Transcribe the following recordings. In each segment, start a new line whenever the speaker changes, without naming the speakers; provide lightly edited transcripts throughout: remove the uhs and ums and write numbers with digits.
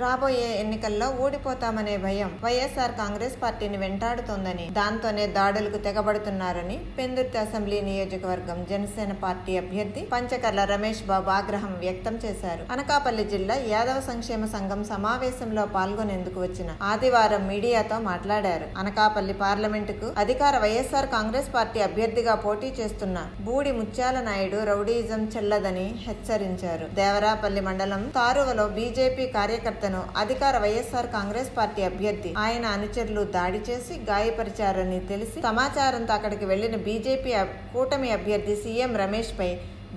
రాబోయే ఎన్నికల్లో ఓడిపోతామనే భయం వైఎస్ఆర్ కాంగ్రెస్ పార్టీని వెంటాడుతోందని, దాంతోనే దాడులకు తెగబడుతున్నారని పెందుర్తి అసెంబ్లీ నియోజకవర్గం జనసేన పార్టీ అభ్యర్థి పంచకర్ల రమేష్ బాబు ఆగ్రహం వ్యక్తం చేశారు. అనకాపల్లి జిల్లా యాదవ సంక్షేమ సంఘం సమావేశంలో పాల్గొనేందుకు వచ్చిన ఆదివారం మీడియాతో మాట్లాడారు. అనకాపల్లి పార్లమెంటుకు అధికార వైఎస్ఆర్ కాంగ్రెస్ పార్టీ అభ్యర్థిగా పోటీ చేస్తున్న బూడి ముత్యాల నాయుడు రౌడీయిజం చెల్లదని హెచ్చరించారు. దేవరాపల్లి మండలం తారువలో బీజేపీ కార్యకర్తను అధికార వైఎస్ఆర్ కాంగ్రెస్ పార్టీ అభ్యర్థి ఆయన అనుచరులు దాడి చేసి గాయపరిచారని తెలిసి సమాచారంతో అక్కడికి వెళ్లిన బీజేపీ కూటమి అభ్యర్థి సీఎం రమేష్ పై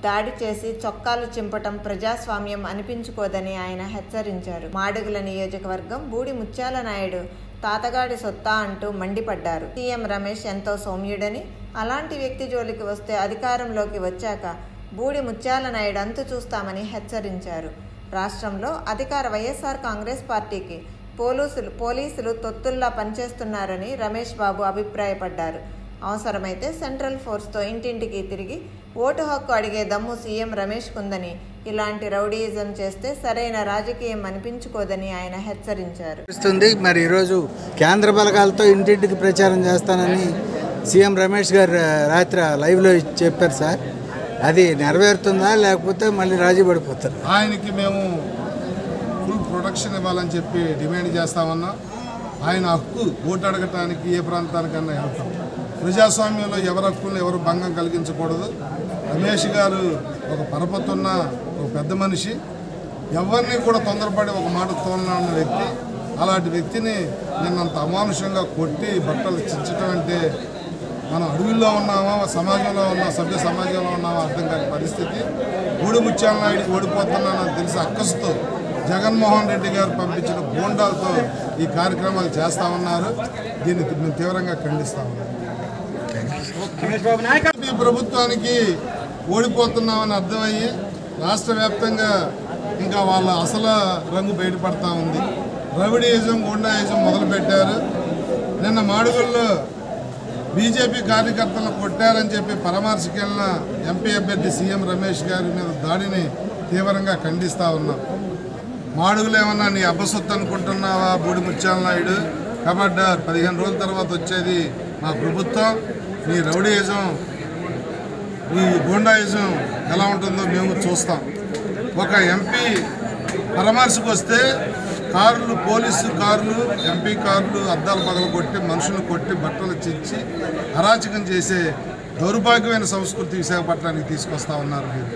దాడి చేసి చొక్కాలు చింపటం ప్రజాస్వామ్యం అనిపించుకోదని ఆయన హెచ్చరించారు. మాడుగుల నియోజకవర్గం బూడి ముత్యాల నాయుడు తాతగాడి సొత్తా అంటూ మండిపడ్డారు. సీఎం రమేష్ ఎంతో సౌమ్యుడని, అలాంటి వ్యక్తి జోలికి వస్తే అధికారంలోకి వచ్చాక బూడి ముత్యాల నాయుడు అంతు చూస్తామని హెచ్చరించారు. రాష్ట్రంలో అధికార వైఎస్ఆర్ కాంగ్రెస్ పార్టీకి పోలీసులు తొత్తుల్లా పనిచేస్తున్నారని రమేష్ బాబు అభిప్రాయపడ్డారు. అవసరమైతే సెంట్రల్ ఫోర్స్తో ఇంటింటికి తిరిగి ఓటు హక్కు అడిగే దమ్ము సీఎం రమేష్ కుందని, ఇలాంటి రౌడీయిజం చేస్తే సరైన రాజకీయం అనిపించుకోదని ఆయన హెచ్చరించారు.
మరి ఈరోజు కేంద్ర బలగాలతో ఇంటింటికి ప్రచారం చేస్తానని సీఎం రమేష్ గారు రాత్రి లైవ్లో చెప్పారు సార్. అది నెరవేరుతుందా లేకపోతే మళ్ళీ రాజీ పడిపోతారు?
ఆయనకి మేము ఫుల్ ప్రొటెక్షన్ ఇవ్వాలని చెప్పి డిమాండ్ చేస్తామన్నా. ఆయన హక్కు ఓటు అడగటానికి ఏ ప్రాంతానికన్నా వెళ్తాం. ప్రజాస్వామ్యంలో ఎవరి హక్కులను ఎవరు భంగం కలిగించకూడదు. రమేష్ గారు ఒక పరపతున్న ఒక పెద్ద మనిషి, ఎవరిని కూడా తొందరపడి ఒక మాట తోలనన్న వ్యక్తి. అలాంటి వ్యక్తిని నిన్నంత అమానుషంగా కొట్టి బట్టలు చించటం అంటే మనం అడవుల్లో ఉన్నామా, సమాజంలో ఉన్నా, సభ్య సమాజంలో ఉన్నామా అర్థం కాని పరిస్థితి. బూడి ముత్యాల నాయుడికి ఓడిపోతున్నానని తెలిసి అక్కసుతో జగన్మోహన్ రెడ్డి గారు పంపించిన గోండాలతో ఈ కార్యక్రమాలు చేస్తూ ఉన్నారు. దీన్ని మేము తీవ్రంగా ఖండిస్తా ఉన్నాం. ఈ ప్రభుత్వానికి ఓడిపోతున్నామని అర్థమయ్యి రాష్ట్ర వ్యాప్తంగా ఇంకా వాళ్ళ అసలు రంగు బయటపడతా ఉంది. రౌడీయిజం, గోండాయిజం మొదలుపెట్టారు. నిన్న మాడుగుల్లో బీజేపీ కార్యకర్తలను కొట్టారని చెప్పి పరామర్శకెళ్ళిన ఎంపీ అభ్యర్థి సీఎం రమేష్ గారి మీద దాడిని తీవ్రంగా ఖండిస్తూ ఉన్నాం. మాడుగులు ఏమన్నా నీ అబ్బసొత్తు అనుకుంటున్నావా బూడి ముత్యాల నాయుడు? కబడ్డార్, 15 రోజుల తర్వాత వచ్చేది మా ప్రభుత్వం. నీ రౌడీయిజం, నీ గోండాయిజం ఎలా ఉంటుందో మేము చూస్తాం. ఒక ఎంపీ పరామర్శకు వస్తే కార్లు, పోలీసు కార్లు, ఎంపీ కార్లు అద్దాలు పగలు కొట్టి, మనుషులు కొట్టి, బట్టలు చించి అరాచకం చేసే దౌర్భాగ్యమైన సంస్కృతి విశాఖపట్నానికి తీసుకొస్తా ఉన్నారు మీరు.